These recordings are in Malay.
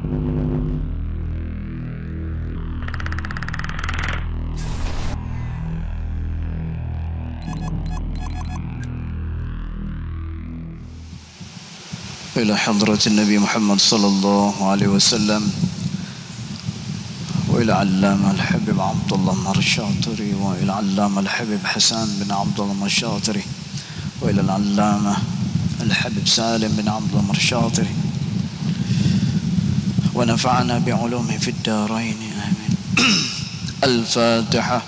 إلى حضرة النبي محمد صلى الله عليه وسلم وإلى علامة الحبيب عبد الله الشاطري وإلى علامة الحبيب حسن بن عبد الله الشاطري وإلى العلامة الحبيب سالم بن عبد الله الشاطري ونفعنا بعلومه في الدارين آمين. الفاتحة.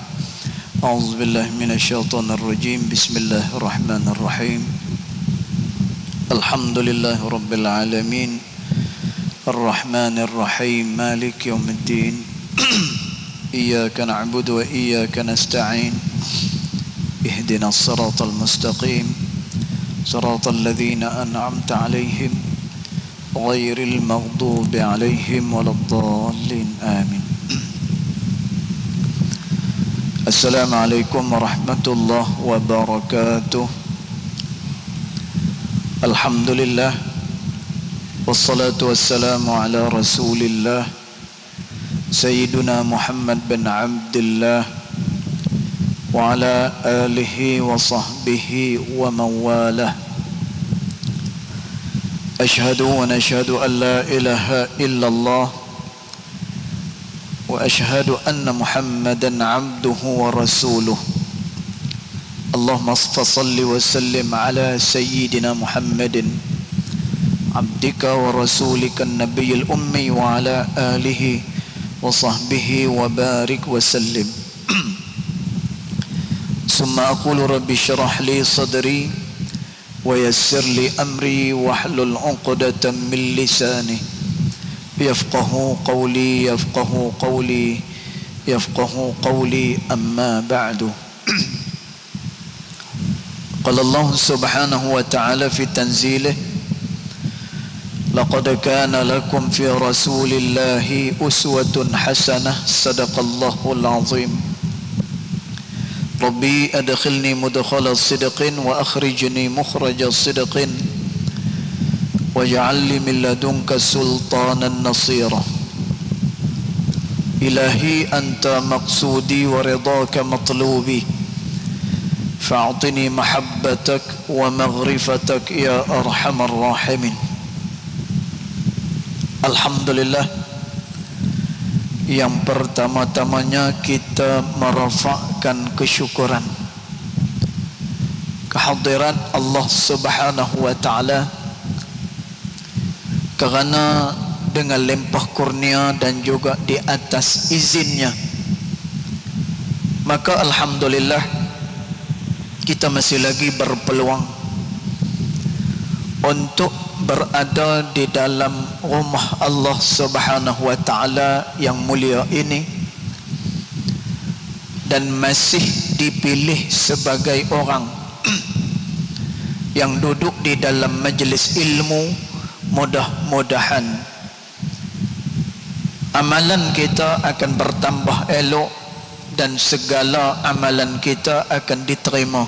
أعوذ بالله من الشيطان الرجيم. بسم الله الرحمن الرحيم. الحمد لله رب العالمين الرحمن الرحيم مالك يوم الدين إياك نعبد وإياك نستعين اهدنا الصراط المستقيم صراط الذين أنعمت عليهم غير المغضوب عليهم ولا الضالين آمين. السلام عليكم ورحمة الله وبركاته. Alhamdulillah wassalatu wassalamu ala rasulillah Sayyiduna Muhammad bin Abdullah wa ala alihi wa sahbihi wa mawalah. Ashhadu wa nashhadu an la ilaha illallah wa ashhadu anna Muhammadan abduhu wa rasuluh. Allahumma salli wa sallim ala sayyidina Muhammadin abdika wa rasulika an-nabiyil ummi wa ala alihi wa sahbihi wa barik wa sallim. Summa aqulu rabbi shrah li sadri wa yassir li amri wahlul 'uqdatam min lisani yafqahu qawli amma ba'du. قال الله سبحانه وتعالى في تنزيله لقد كان لكم في رسول الله أسوة حسنة صدق الله العظيم. ربي أدخلني مدخل صدق وأخرجني مخرج صدق واجعل لي من لدنك سلطانا نصيرا. إلهي أنت مقصودي ورضاك مطلوبي فأعطني محبتك ومغرفتك يا أرحم الراحمين. Alhamdulillah, yang pertama-tamanya kita merafakkan kesyukuran kehadiran Allah Subhanahu wa taala kerana dengan limpah kurnia dan juga di atas izinnya, maka alhamdulillah kita masih lagi berpeluang untuk berada di dalam rumah Allah Subhanahu wa taala yang mulia ini dan masih dipilih sebagai orang yang duduk di dalam majlis ilmu. Mudah-mudahan amalan kita akan bertambah elok dan segala amalan kita akan diterima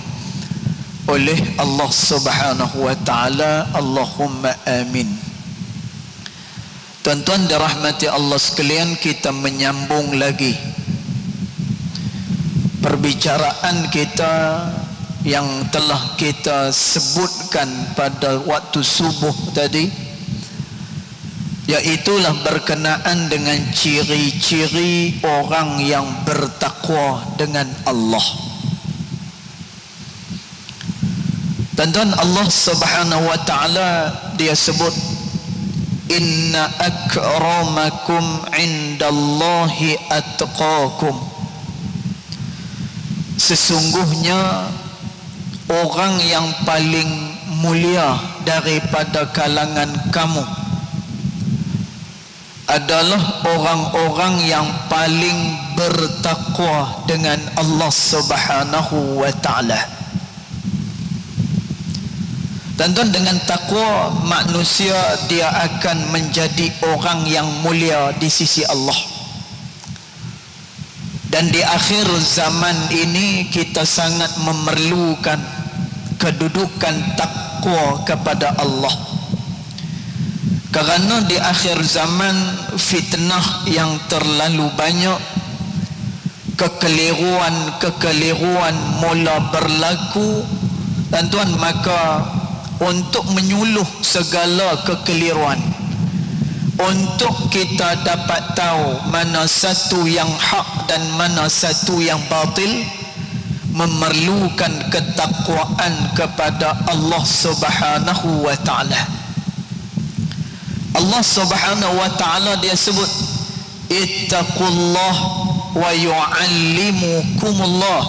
oleh Allah Subhanahu wa taala. Allahumma amin. Tuan-tuan dirahmati Allah sekalian, kita menyambung lagi perbicaraan kita yang telah kita sebutkan pada waktu subuh tadi, iaitulah berkenaan dengan ciri-ciri orang yang bertakwa dengan Allah. Tuan-tuan, Allah Subhanahu wa taala dia sebut inna akramakum indallahi atqakum. Sesungguhnya orang yang paling mulia daripada kalangan kamu adalah orang-orang yang paling bertakwa dengan Allah Subhanahu wa taala. Tuan-tuan, dengan takwa manusia dia akan menjadi orang yang mulia di sisi Allah. Dan di akhir zaman ini kita sangat memerlukan kedudukan takwa kepada Allah. Kerana di akhir zaman fitnah yang terlalu banyak, kekeliruan mula berlaku, tuan-tuan, maka untuk menyuluh segala kekeliruan, untuk kita dapat tahu mana satu yang hak dan mana satu yang batil, memerlukan ketakwaan kepada Allah Subhanahu wa ta'ala. Allah Subhanahu wa ta'ala dia sebut, ittaqullah wa yu'allimukumullah.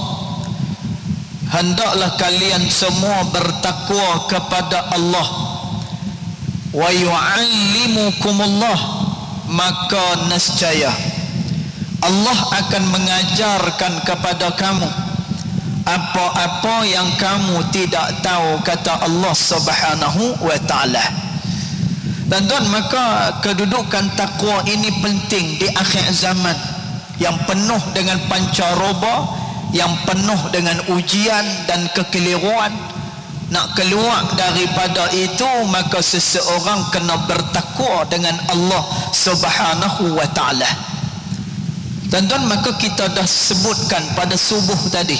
Hendaklah kalian semua bertakwa kepada Allah. Wa yu'allimukumullah, maka nescaya Allah akan mengajarkan kepada kamu apa-apa yang kamu tidak tahu, kata Allah Subhanahu wa ta'ala. Dan tuan, maka kedudukan takwa ini penting di akhir zaman yang penuh dengan pancaroba, yang penuh dengan ujian dan kekeliruan. Nak keluar daripada itu, maka seseorang kena bertakwa dengan Allah Subhanahu wa ta'ala. Dan tuan, maka kita dah sebutkan pada subuh tadi,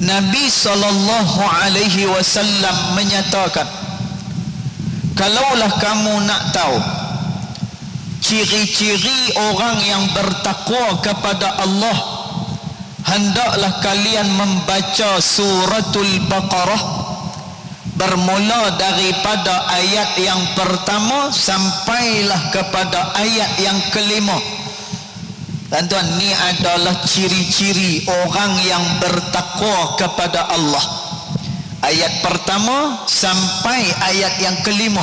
Nabi SAW menyatakan, kalaulah kamu nak tahu ciri-ciri orang yang bertakwa kepada Allah, hendaklah kalian membaca suratul Baqarah bermula daripada ayat yang pertama sampailah kepada ayat yang kelima. Tuan-tuan, ni adalah ciri-ciri orang yang bertakwa kepada Allah. Ayat pertama sampai ayat yang kelima.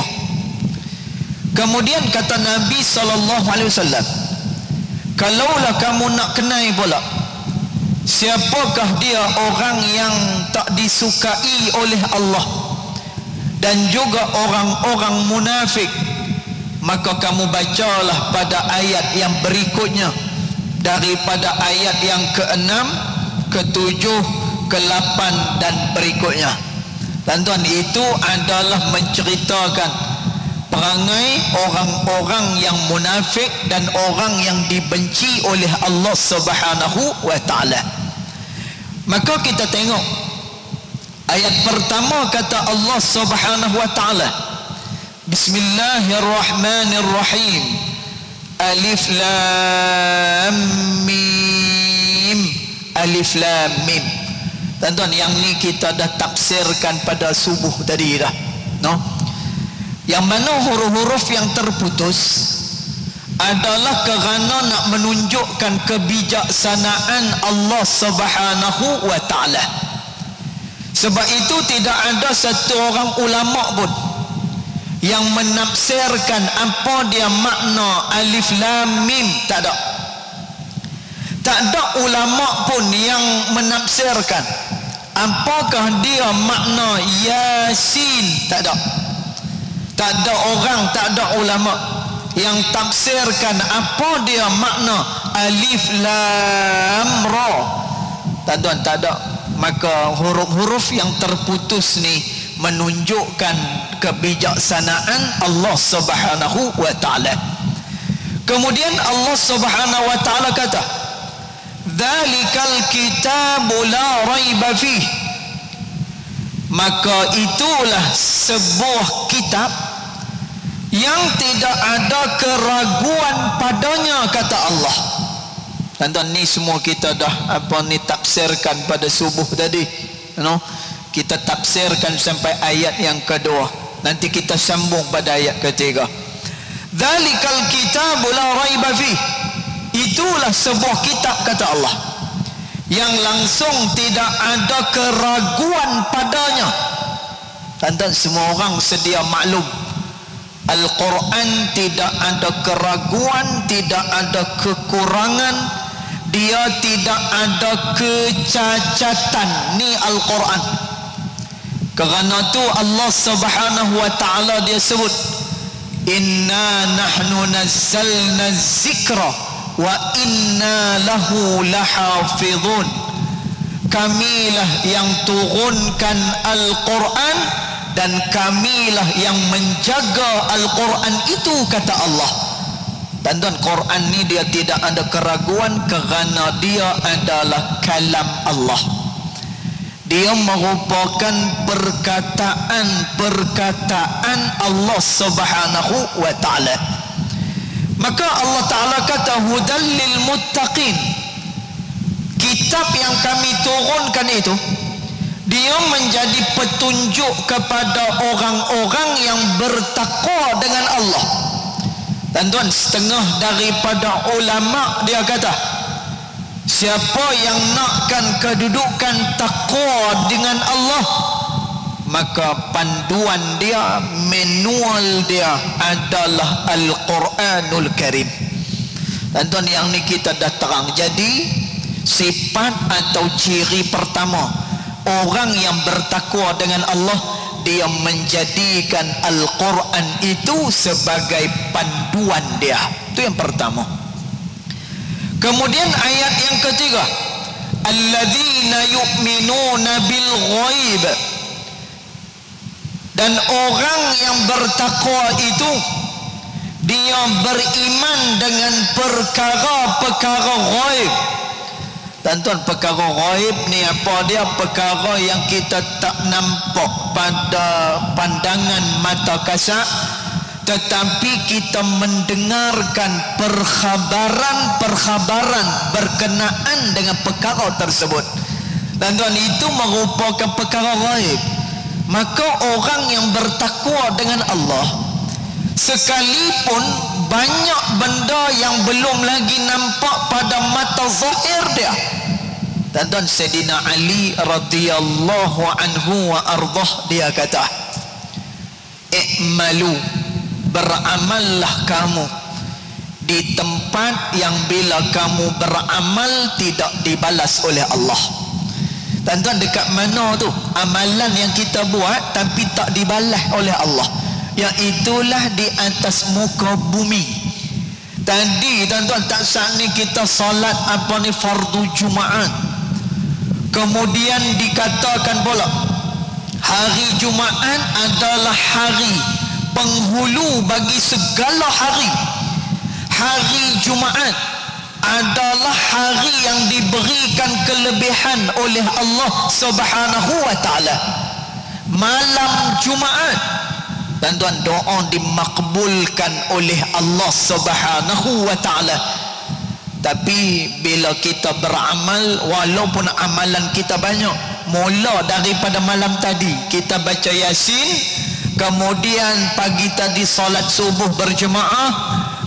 Kemudian kata Nabi SAW, kalaulah kamu nak kenal pula siapakah dia orang yang tak disukai oleh Allah dan juga orang-orang munafik, maka kamu bacalah pada ayat yang berikutnya, daripada ayat yang ke-6, ke-7, ke-8 dan berikutnya. Tuan-tuan, itu adalah menceritakan perangai orang-orang yang munafik dan orang yang dibenci oleh Allah Subhanahu wa ta'ala. Maka kita tengok ayat pertama, kata Allah Subhanahu wa ta'ala, Bismillahirrahmanirrahim, Alif Lam Mim. Alif Lam Mim. Tuan-tuan, yang ni kita dah tafsirkan pada subuh tadi dah, no? Yang mana huruf-huruf yang terputus adalah kerana nak menunjukkan kebijaksanaan Allah Subhanahu wa ta'ala. Sebab itu tidak ada satu orang ulama pun yang menafsirkan apa dia makna Alif Lam Mim. Tak ada. Tak ada ulama pun yang menafsirkan apakah dia makna Yasin. Tak ada. Tak ada orang, tak ada ulama yang tafsirkan apa dia makna Alif Lam Ra. Tuan-tuan, tak ada. Maka huruf-huruf yang terputus ni menunjukkan kebijaksanaan Allah Subhanahu wa ta'ala. Kemudian Allah Subhanahu wa ta'ala kata, Dzalikal kitabu la raiba fih. Maka itulah sebuah kitab yang tidak ada keraguan padanya, kata Allah. Tuan-tuan, ni semua kita dah tafsirkan pada subuh tadi, no? Kita tafsirkan sampai ayat yang kedua. Nanti kita sambung pada ayat ketiga. Dzalikal kitabu la raiba fih. Itulah sebuah kitab, kata Allah, yang langsung tidak ada keraguan padanya. Tuan-tuan, semua orang sedia maklum, Al-Quran tidak ada keraguan, tidak ada kekurangan, dia tidak ada kecacatan. Ni Al-Quran. Kerana tu Allah Subhanahu wa ta'ala dia sebut, Inna nahnu nazzalna zikra wa inna lahu lahafidhun. Kamilah yang turunkan Al-Quran dan kamilah yang menjaga Al-Quran itu, kata Allah. Tuan-tuan, Quran ni dia tidak ada keraguan kerana dia adalah kalam Allah. Dia merupakan perkataan Allah Subhanahu wa ta'ala. Maka Allah Ta'ala kata hudal lil muttaqin. Kitab yang kami turunkan itu, dia menjadi petunjuk kepada orang-orang yang bertakwa dengan Allah. Tuan-tuan, setengah daripada ulama dia kata, siapa yang nakkan kedudukan takwa dengan Allah, maka panduan dia, manual dia adalah Al-Quranul Karim. Tuan-tuan, yang ni kita dah terang. Jadi sifat atau ciri pertama orang yang bertakwa dengan Allah, dia menjadikan Al-Quran itu sebagai panduan dia. Itu yang pertama. Kemudian ayat yang ketiga, alladzina yu'minuna bil ghaib. Dan orang yang bertakwa itu, dia beriman dengan perkara-perkara ghaib. Tuan-tuan, perkara ghaib ni apa dia? Perkara yang kita tak nampak pada pandangan mata kasar, tetapi kita mendengarkan perkhabaran berkenaan dengan perkara tersebut. Tuan-tuan, itu merupakan perkara ghaib. Maka orang yang bertakwa dengan Allah, sekalipun banyak benda yang belum lagi nampak pada mata zahir dia. Tuan-tuan, Sayyidina Ali radhiyallahu anhu wa ardah, dia kata, i'malu, beramallah kamu di tempat yang bila kamu beramal tidak dibalas oleh Allah. Tuan-tuan, dekat mana tu amalan yang kita buat tapi tak dibalas oleh Allah? Iaitulah di atas muka bumi. Tadi tuan-tuan, tak saat ni kita salat apa ni, fardu Jumaat, kemudian dikatakan pula hari Jumaat adalah hari penghulu bagi segala hari. Hari Jumaat adalah hari yang diberikan kelebihan oleh Allah Subhanahu wa ta'ala. Malam Jumaat, tuan-tuan, doa dimakbulkan oleh Allah Subhanahu wa ta'ala. Tapi bila kita beramal, walaupun amalan kita banyak, mula daripada malam tadi kita baca Yasin, kemudian pagi tadi solat subuh berjemaah,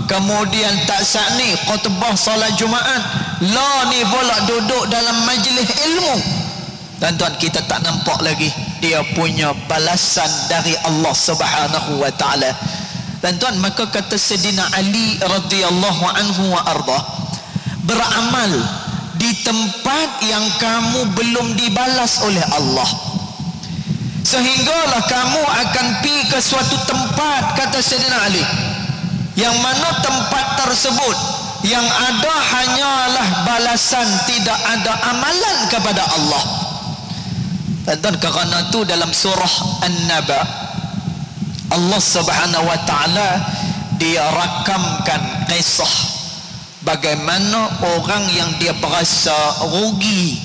kemudian tak sat ni khutbah solat Jumaat, lah ni pula duduk dalam majlis ilmu. Tuan-tuan, kita tak nampak lagi dia punya balasan dari Allah Subhanahu wa ta'ala. Tuan-tuan, maka kata Sayyidina Ali radhiyallahu anhu wa ardah, beramal di tempat yang kamu belum dibalas oleh Allah, sehinggalah kamu akan pergi ke suatu tempat, kata Sayyidina Ali, yang mana tempat tersebut yang ada hanyalah balasan, tidak ada amalan kepada Allah. Dan kerana itu dalam surah An-Naba, Allah Subhanahu wa ta'ala dia rakamkan kisah bagaimana orang yang dia berasa rugi,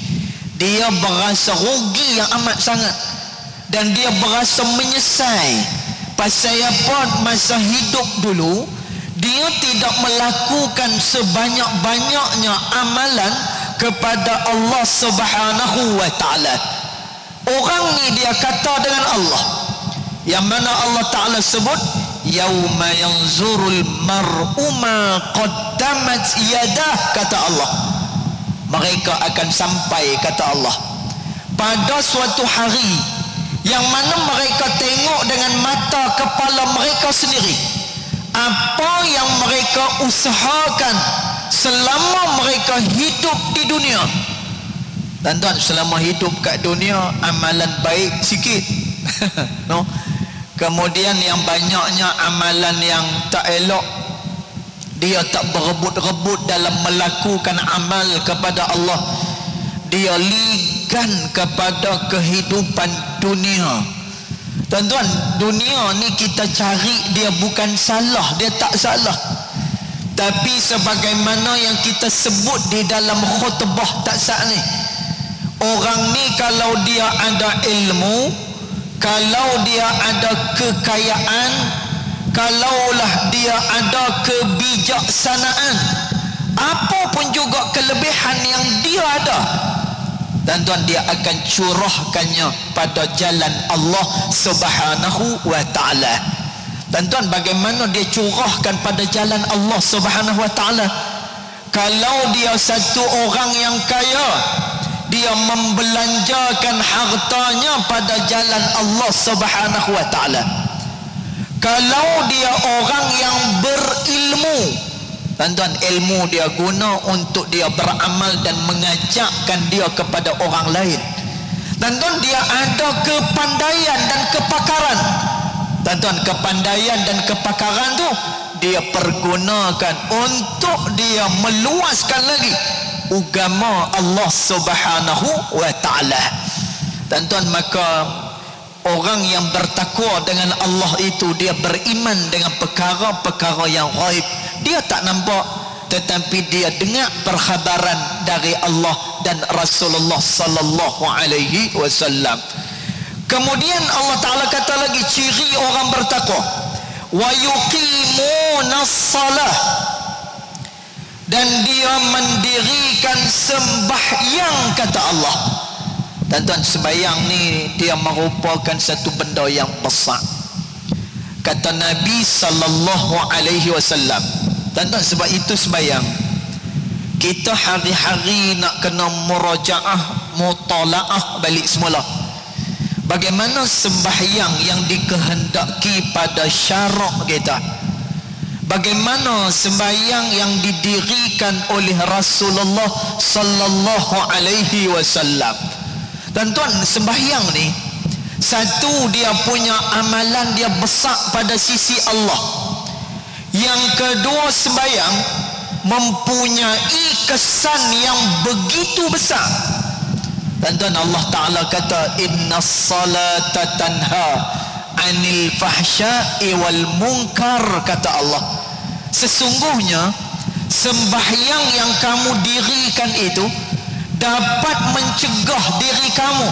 dia berasa rugi yang amat sangat, dan dia berasa menyesal. Pasal apa? Masa hidup dulu dia tidak melakukan sebanyak-banyaknya amalan kepada Allah Subhanahu wa ta'ala. Orang ni dia kata dengan Allah, yang mana Allah Ta'ala sebut, yauma yanzurul mar'u ma qaddamat yadah, kata Allah, mereka akan sampai, kata Allah, pada suatu hari yang mana mereka tengok dengan mata kepala mereka sendiri apa yang mereka usahakan selama mereka hidup di dunia. Tuan-tuan, selama hidup kat dunia amalan baik sikit no? Kemudian yang banyaknya amalan yang tak elok, dia tak berebut-rebut dalam melakukan amal kepada Allah, dia ligan kepada kehidupan dunia. Tuan-tuan, dunia ni kita cari dia bukan salah, dia tak salah. Tapi sebagaimana yang kita sebut di dalam khutbah tak sah ni, orang ni kalau dia ada ilmu, kalau dia ada kekayaan, kalaulah dia ada kebijaksanaan, apa pun juga kelebihan yang dia ada, tuan-tuan, dia akan curahkannya pada jalan Allah Subhanahu wa ta'ala. Tuan-tuan, bagaimana dia curahkan pada jalan Allah Subhanahu wa ta'ala? Kalau dia satu orang yang kaya, dia membelanjakan hartanya pada jalan Allah Subhanahu wa ta'ala. Kalau dia orang yang berilmu, tuan-tuan, ilmu dia guna untuk dia beramal dan mengajakkan dia kepada orang lain. Tuan-tuan, dia ada kepandaian dan kepakaran. Tuan-tuan, kepandaian dan kepakaran tu dia pergunakan untuk dia meluaskan lagi agama Allah Subhanahu wa ta'ala. Tuan-tuan, maka orang yang bertakwa dengan Allah itu dia beriman dengan perkara-perkara yang ghaib. Dia tak nampak, tetapi dia dengar perkhabaran dari Allah dan Rasulullah sallallahu alaihi wasallam. Kemudian Allah Ta'ala kata lagi ciri orang bertakwa, wa yuqimunas salah, dan dia mendirikan sembahyang, kata Allah. Tuan-tuan, sembahyang ni dia merupakan satu benda yang besar, kata Nabi sallallahu alaihi wasallam. Tuan-tuan, sebab itu sembahyang kita hari-hari nak kena murajaah, mutalaah balik semula. Bagaimana sembahyang yang dikehendaki pada syarak kita, bagaimana sembahyang yang didirikan oleh Rasulullah sallallahu alaihi wasallam. Tuan-tuan, sembahyang ni satu, dia punya amalan dia besar pada sisi Allah. Yang kedua, sembahyang mempunyai kesan yang begitu besar. Tuan-tuan, Allah Ta'ala kata innas salata tanha anil fahsya'i wal munkar, kata Allah, sesungguhnya sembahyang yang kamu dirikan itu dapat mencegah diri kamu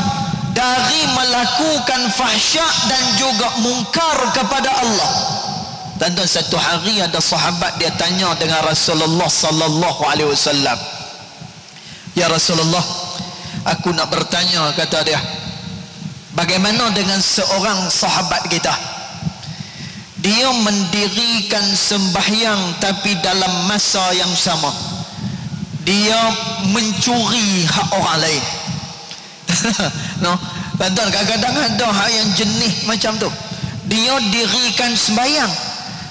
dari melakukan fahsyak dan juga mungkar kepada Allah. Tuan-tuan, satu hari ada sahabat dia tanya dengan Rasulullah sallallahu alaihi wasallam, ya Rasulullah, aku nak bertanya, kata dia, bagaimana dengan seorang sahabat kita, dia mendirikan sembahyang tapi dalam masa yang sama dia mencuri hak orang lain. No, tuan-tuan, kadang-kadang ada hak yang jenis macam tu. Dia dirikan sembahyang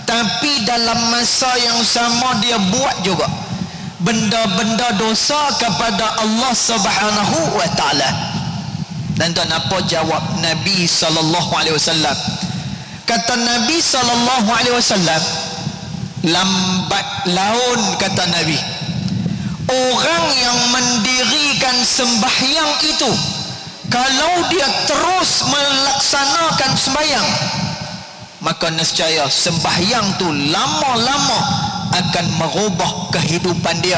tapi dalam masa yang sama dia buat juga benda-benda dosa kepada Allah Subhanahu wa ta'ala. Tuan-tuan, apa jawab Nabi sallallahu alaihi wasallam? Kata Nabi sallallahu alaihi wasallam, lambat laun, kata Nabi, orang yang mendirikan sembahyang itu, kalau dia terus melaksanakan sembahyang, maka nescaya sembahyang tu lama-lama akan merubah kehidupan dia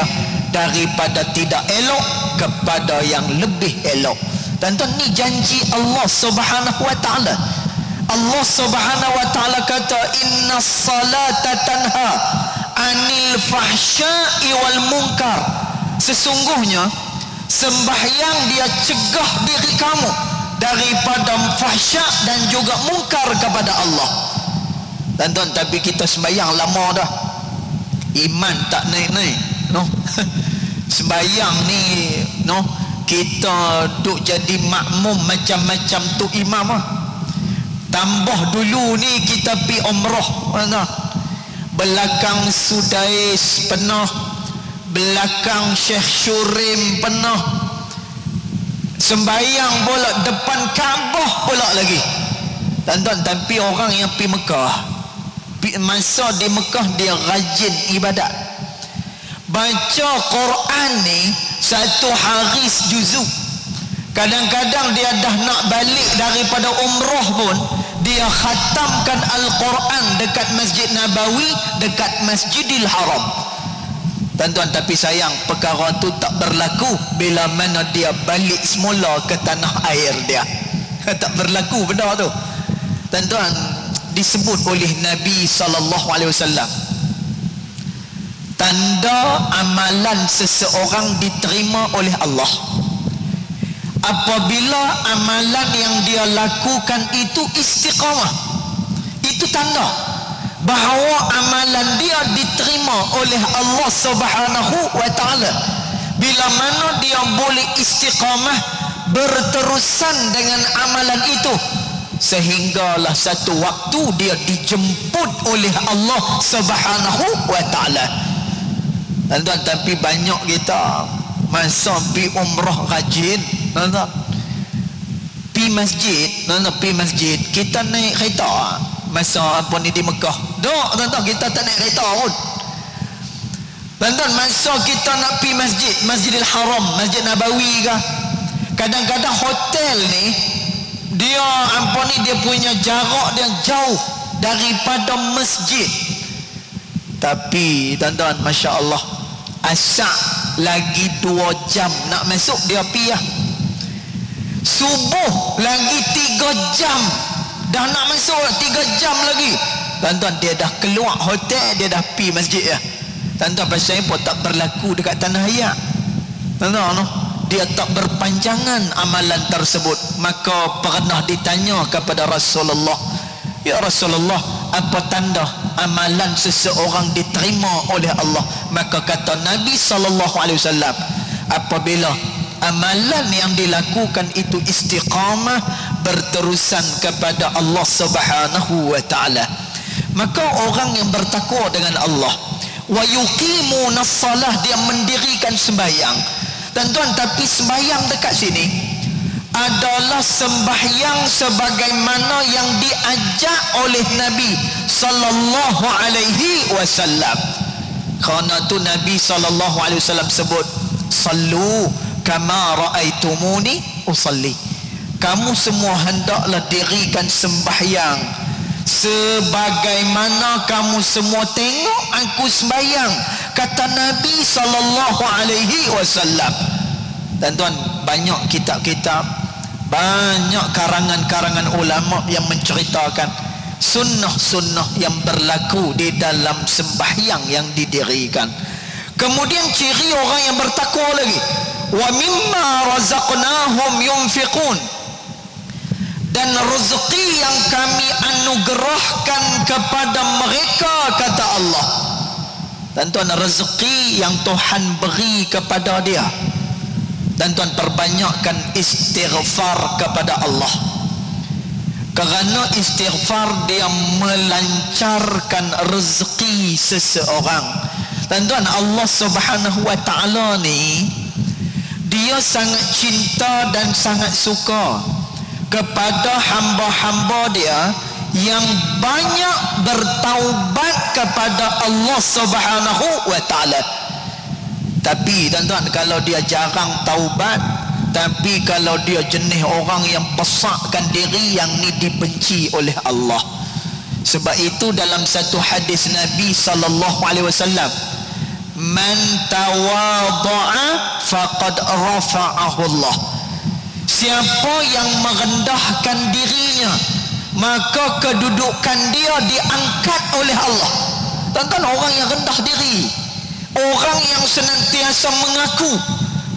daripada tidak elok kepada yang lebih elok. Tuan-tuan, ni janji Allah Subhanahu wa ta'ala. Allah Subhanahu wa ta'ala kata innas salata tanha anil fahsya'i wal munkar, sesungguhnya sembahyang dia cegah diri kamu daripada fahsyak dan juga mungkar kepada Allah. Tuan-tuan, tapi kita sembahyang lama dah, iman tak naik-naik, no? Sembahyang ni, no, kita duk jadi makmum macam-macam tu imam lah. Tambah dulu ni kita pi umrah, mana? Belakang Sudais penuh, belakang Syekh Syurim penuh, sembahyang pula depan Kaabah pula lagi. Tuan-tuan, tapi orang yang pi Mekah, masa di Mekah dia rajin ibadat, baca Quran ni satu hari sejuzuk. Kadang-kadang dia dah nak balik daripada umrah pun dia khatamkan Al-Quran dekat Masjid Nabawi, dekat Masjidil Haram. Tuan-tuan, tapi sayang perkara tu tak berlaku bila mana dia balik semula ke tanah air dia. Tak berlaku benda tu. Tuan-tuan, disebut oleh Nabi SAW, tanda amalan seseorang diterima oleh Allah apabila amalan yang dia lakukan itu istiqamah. Itu tanda bahawa amalan dia diterima oleh Allah Subhanahu wa taala bila mana dia boleh istiqamah berterusan dengan amalan itu, sehinggalah satu waktu dia dijemput oleh Allah Subhanahu wa taala. Tuan-tuan, tapi banyak kita masa pi umrah rajin, tuan-tuan, pi masjid, kita naik kereta. Masa apa ni di Mekah, tuan-tuan, kita tak naik kereta pun. Tuan-tuan, masa kita nak pi Masjidil Haram, Masjid Nabawi ke, kadang-kadang hotel ni dia dia punya jarak dia jauh daripada masjid. Tapi tuan-tuan, Masya Allah, asak lagi 2 jam nak masuk dia pi lah. Subuh lagi 3 jam dah nak masuk, 3 jam lagi. Tuan-tuan, dia dah keluar hotel, dia dah pi masjid ya. Tuan-tuan, pasal apa tak berlaku dekat tanah air? Tuan-tuan, dia tak berpanjangan amalan tersebut. Maka pernah ditanya kepada Rasulullah, ya Rasulullah, apa tanda amalan seseorang diterima oleh Allah? Maka kata Nabi SAW, apabila amalan yang dilakukan itu istiqamah berterusan kepada Allah Subhanahu wa taala, maka orang yang bertakwa dengan Allah, wa yuqimuna shalah, dia mendirikan sembahyang. Tuan-tuan, tapi sembahyang dekat sini adalah sembahyang sebagaimana yang diajak oleh Nabi sallallahu alaihi wasallam. Kerana tu Nabi sallallahu alaihi wasallam sebut, sallu kama raaitumuni usalli. Kamu semua hendaklah dirikan sembahyang sebagaimana kamu semua tengok aku sembahyang, kata Nabi sallallahu alaihi wasallam. Tuan-tuan, banyak kitab-kitab, banyak karangan-karangan ulama yang menceritakan sunnah-sunnah yang berlaku di dalam sembahyang yang didirikan. Kemudian ciri orang yang bertakwa lagi, wa mimma razaqnahum yunfiqun, dan rezeki yang kami anugerahkan kepada mereka, kata Allah. Tuan-tuan, rezeki yang Tuhan beri kepada dia. Tuan-tuan, perbanyakkan istighfar kepada Allah, kerana istighfar dia melancarkan rezeki seseorang. Tuan-tuan, Allah Subhanahu wa taala ni dia sangat cinta dan sangat suka kepada hamba-hamba dia yang banyak bertaubat kepada Allah Subhanahu wa taala. Tapi tuan-tuan, kalau dia jarang taubat, tapi kalau dia jenis orang yang besarkan diri, yang ni dibenci oleh Allah. Sebab itu dalam satu hadis Nabi sallallahu alaihi wasallam, man tawadha'a faqad rafa'ahu Allah. Siapa yang merendahkan dirinya, maka kedudukan dia diangkat oleh Allah. Tuan-tuan, orang yang rendah diri, orang yang senantiasa mengaku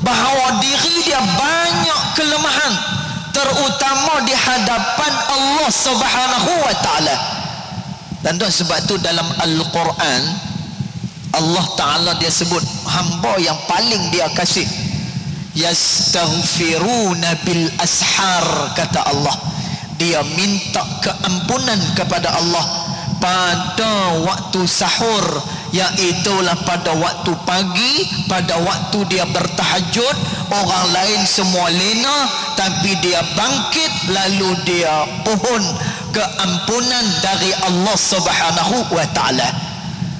bahawa diri dia banyak kelemahan, terutama di hadapan Allah Subhanahu wa taala. Tuan-tuan, sebab tu dalam Al-Quran Allah Ta'ala dia sebut hamba yang paling dia kasih, yastaghfiruna bil ashar, kata Allah, dia minta keampunan kepada Allah pada waktu sahur, iaitulah pada waktu pagi, pada waktu dia bertahajud. Orang lain semua lena, tapi dia bangkit lalu dia pohon keampunan dari Allah Subhanahu wa taala.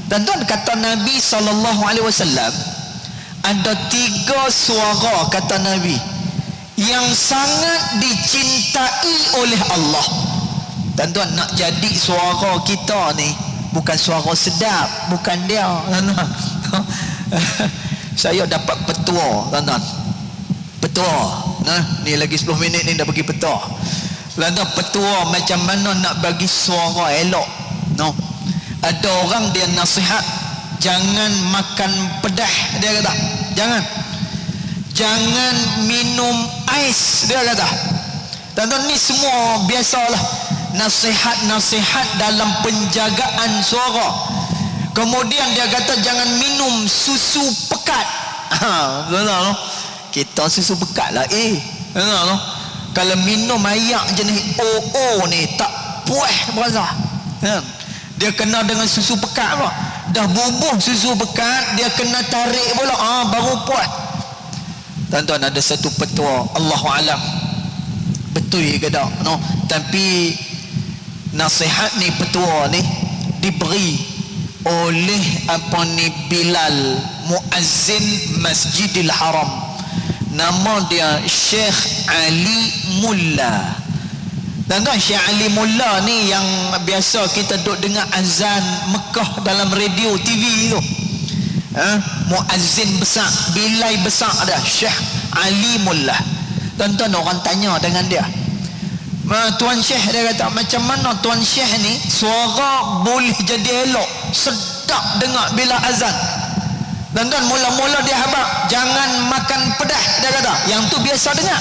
Tuan-tuan, kata Nabi sallallahu alaihi wasallam, ada 3 suara, kata Nabi, yang sangat dicintai oleh Allah. Tuan-tuan, nak jadi suara kita ni bukan suara sedap, bukan dia, tuan-tuan. Saya dapat petua, tuan-tuan. Petua. Nah, ni lagi 10 minit ni dah bagi petua. Tuan-tuan, petua macam mana nak bagi suara elok. No. Ada orang dia nasihat, jangan makan pedas, dia kata. Jangan minum ais, dia kata. Tuan-tuan, ni semua biasalah nasihat-nasihat dalam penjagaan suara. Kemudian dia kata jangan minum susu pekat. Tuan-tuan, kita susu pekat lah tuan-tuan, kalau minum ayak jenis OO ni tak puas berasa. Dia kena dengan susu pekat pula. Dah bubuh susu pekat, dia kena tarik pula, baru puas. Tuan-tuan, ada satu petua, Allahu alam betul ke tak, no? Tapi nasihat ni, petua ni diberi oleh Bilal, muazzin Masjidil Haram. Nama dia Syekh Ali Mulla. Tuan-tuan, Syekh Ali Mulla ni yang biasa kita duk dengar azan Mekah dalam radio TV tu. Muazzin besar, bilai besar dah, Syekh Ali Mulla. Tuan-tuan, orang tanya dengan dia, Tuan Syekh, dia kata, macam mana Tuan Syekh ni suara boleh jadi elok, sedap dengar bila azan? Tuan-tuan, mula-mula dia habaq, jangan makan pedas, dia kata, yang tu biasa dengar.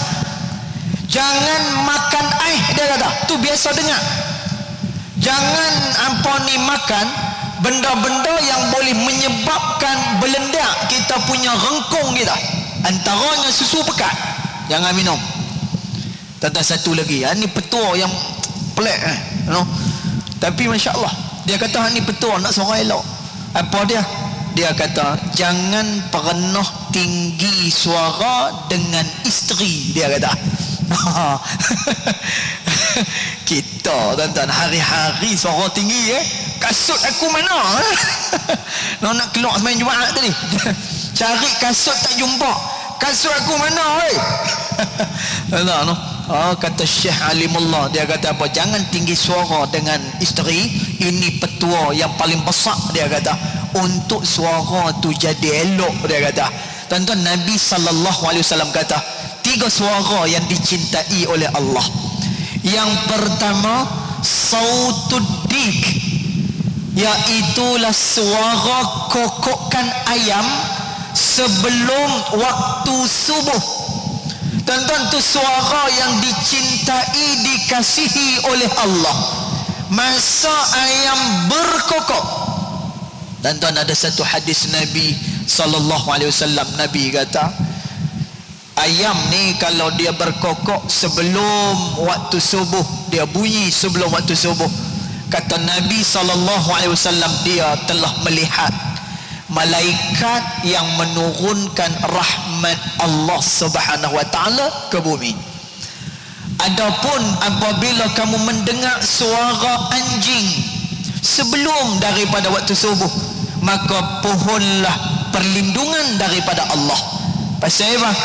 Jangan makan ais, dia kata, tu biasa dengar. Jangan makan benda-benda yang boleh menyebabkan belendak kita punya rengkung kita, antaranya susu pekat, jangan minum. Tuan-tuan, satu lagi, ni petua yang pelik, no? Tapi Masya Allah, dia kata ni petua nak suara elok. Apa dia? Dia kata jangan pernah tinggi suara dengan isteri, dia kata. Kita tuan-tuan hari-hari suara tinggi, kasut aku mana? Nak keluar semain Jumaat tadi, cari kasut tak jumpa, kasut aku mana? Tuan-tuan, no? Kata Syekh Alimullah, dia kata apa? Jangan tinggi suara dengan isteri. Ini petua yang paling besar, dia kata, untuk suara tu jadi elok, dia kata. Tuan-tuan, Nabi SAW kata 3 suara yang dicintai oleh Allah. Yang pertama, sautud dik, iaitulah suara kokokkan ayam sebelum waktu subuh. Tuan-tuan, tu suara yang dicintai, dikasihi oleh Allah masa ayam berkokok. Tuan-tuan, ada satu hadis Nabi SAW, Nabi kata ayam ni kalau dia berkokok sebelum waktu subuh, dia bunyi sebelum waktu subuh, kata Nabi SAW, dia telah melihat malaikat yang menurunkan rahmat Allah Subhanahu wa taala ke bumi. Adapun apabila kamu mendengar suara anjing sebelum daripada waktu subuh, maka pohonlah perlindungan daripada Allah. Pasal apa?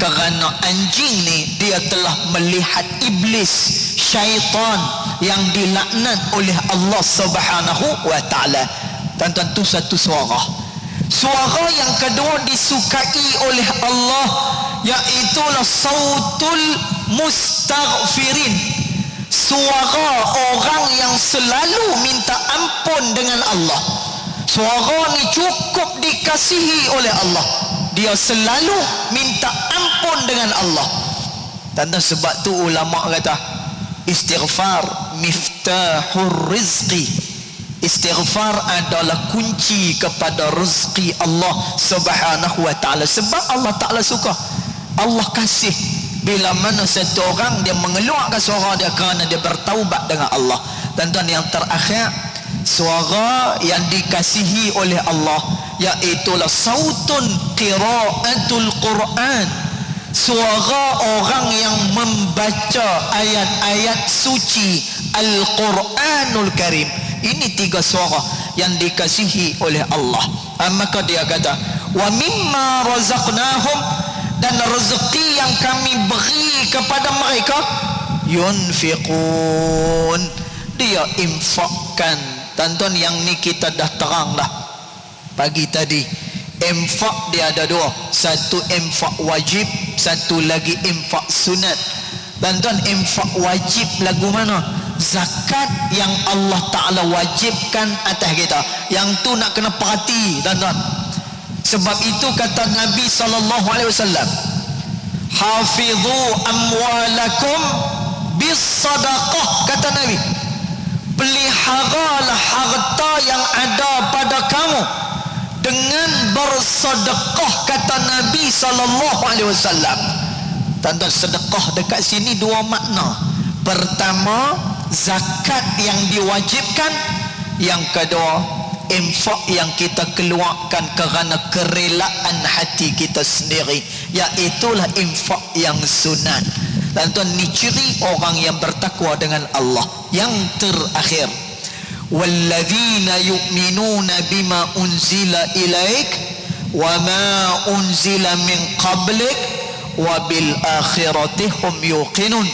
Kerana anjing ni dia telah melihat iblis, syaitan yang dilaknat oleh Allah Subhanahu wa taala. Tuan-tuan, tu satu suara. Suara yang kedua disukai oleh Allah, iaitulah sautul mustaghfirin, suara orang yang selalu minta ampun dengan Allah. Suara ni cukup dikasihi oleh Allah, dia selalu minta ampun dengan Allah. Tanda sebab tu ulama kata istighfar miftahur rizqi. Istighfar adalah kunci kepada rezeki Allah Subhanahu wa taala. Sebab Allah Taala suka, Allah kasih bila mana satu orang dia mengeluarkan suara dia kerana dia bertaubat dengan Allah. Tuan-tuan, yang terakhir, suara yang dikasihi oleh Allah, iaitulah sautun qiraatul Quran, suara orang yang membaca ayat-ayat suci Al-Quranul Karim. Ini 3 suara yang dikasihi oleh Allah. Maka dia kata, wa mimma razaqnahum, dan rezeki yang kami beri kepada mereka, yunfiqun, dia infakkan. Tuan-tuan, yang ni kita dah terang dah pagi tadi. Infak dia ada dua, satu infak wajib, satu lagi infak sunat. Tuan-tuan, infak wajib lagu mana? Zakat yang Allah Ta'ala wajibkan atas kita, yang tu nak kena perhati tuan-tuan. Sebab itu kata Nabi SAW, hafizu amwalakum bis sadaqah, kata Nabi, peliharalah harta yang ada pada kamu dengan bersedekah, kata Nabi SAW. Tuan-tuan, sedekah dekat sini dua makna. Pertama, zakat yang diwajibkan. Yang kedua, infak yang kita keluarkan kerana kerelaan hati kita sendiri, iaitulah infak yang sunat. Tuan-tuan, ni ciri orang yang bertakwa dengan Allah. Yang terakhir, walladzina yu'minuna bima unzila ilaik wa ma unzila min qablik wa bil akhirati hum yuqinun.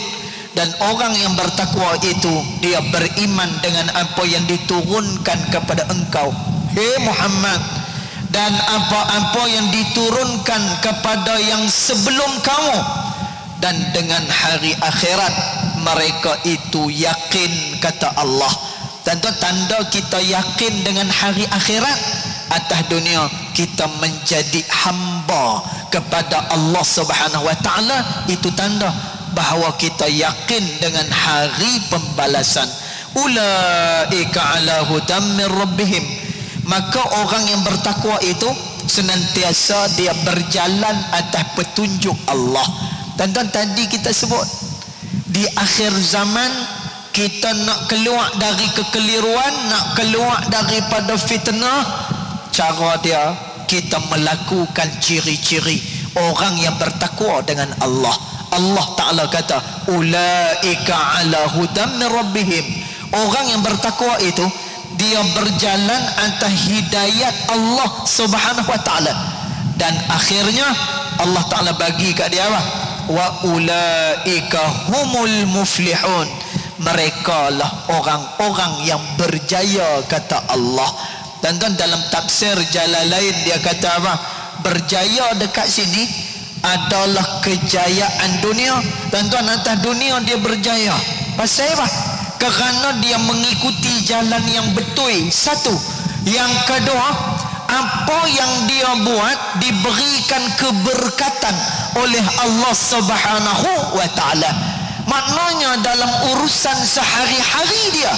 Dan orang yang bertakwa itu, dia beriman dengan apa yang diturunkan kepada engkau, hei Muhammad, dan apa-apa yang diturunkan kepada yang sebelum kamu, dan dengan hari akhirat mereka itu yakin, kata Allah. Tentu tanda kita yakin dengan hari akhirat, atas dunia kita menjadi hamba kepada Allah Subhanahu wa Ta'ala, itu tanda bahawa kita yakin dengan hari pembalasan. Ulaika ala hudam min rabbihim. Maka orang yang bertakwa itu senantiasa dia berjalan atas petunjuk Allah. Tuan-tuan, tadi kita sebut di akhir zaman kita nak keluar dari kekeliruan, nak keluar daripada fitnah, cara dia kita melakukan ciri-ciri orang yang bertakwa dengan Allah. Allah Ta'ala kata, ulaika ala hudam min rabbihim. Orang yang bertakwa itu dia berjalan atas hidayat Allah Subhanahu wa Ta'ala, dan akhirnya Allah Ta'ala bagi kat dia apa? Wa ulaika humul muflihun. Mereka lah orang-orang yang berjaya, kata Allah. Dan dalam tafsir Jalalain dia kata apa? Berjaya dekat sini adalah kejayaan dunia. Tuan-tuan, atas dunia dia berjaya. Pasal apa? Kerana dia mengikuti jalan yang betul. Satu. Yang kedua, apa yang dia buat diberikan keberkatan oleh Allah Subhanahu wa Ta'ala. Maknanya dalam urusan sehari-hari dia,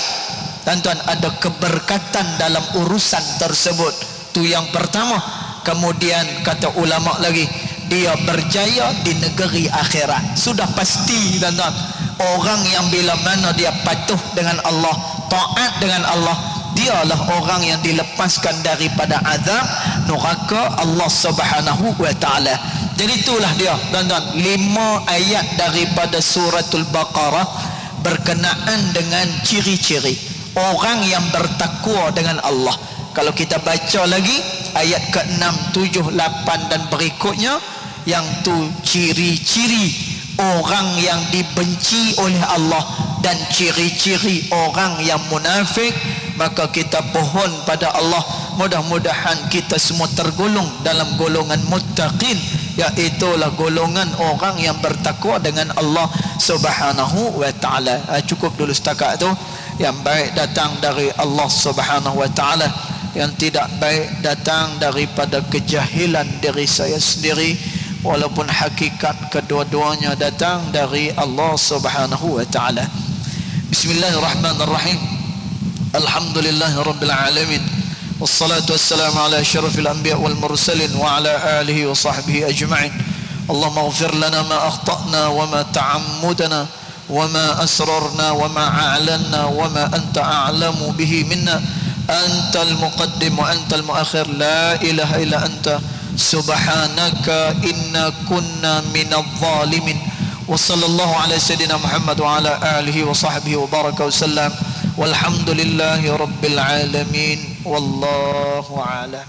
tuan-tuan, ada keberkatan dalam urusan tersebut. Tu yang pertama. Kemudian kata ulama lagi, dia berjaya di negeri akhirat. Sudah pasti, tuan-tuan, orang yang bila mana dia patuh dengan Allah, taat dengan Allah, dialah orang yang dilepaskan daripada azab neraka Allah Subhanahu wa Ta'ala. Jadi itulah dia, tuan-tuan, 5 ayat daripada suratul Baqarah berkenaan dengan ciri-ciri orang yang bertakwa dengan Allah. Kalau kita baca lagi ayat ke-6, 7, 8 dan berikutnya, yang tu ciri-ciri orang yang dibenci oleh Allah dan ciri-ciri orang yang munafik. Maka kita pohon pada Allah, mudah-mudahan kita semua tergolong dalam golongan muttaqin, iaitulah golongan orang yang bertakwa dengan Allah Subhanahu wa Ta'ala. Cukup dulu setakat tu. Yang baik datang dari Allah Subhanahu wa Ta'ala, yang tidak baik datang daripada kejahilan diri saya sendiri, walaupun hakikat kedua-duanya datang dari Allah Subhanahu wa Ta'ala. Bismillahirrahmanirrahim. Alhamdulillahirabbil alamin. Wassalatu wassalamu ala asyrafil anbiya wal mursalin wa ala alihi wa sahbihi ajma'in. Allahumma ighfir lana ma akhtana wa ma ta'ammudana wa ma asrarna wa ma a'lanna wa ma anta a'lamu bihi minna. Antal muqaddim wa antal muakhir, la ilaha illa anta subhanaka inna kunna minadh zalimin. Wa sallallahu ala sayyidina Muhammad wa ala alihi wa sahbihi wa baraka wa sallam. Walhamdulillahi rabbil alamin. Wallahu a'lam.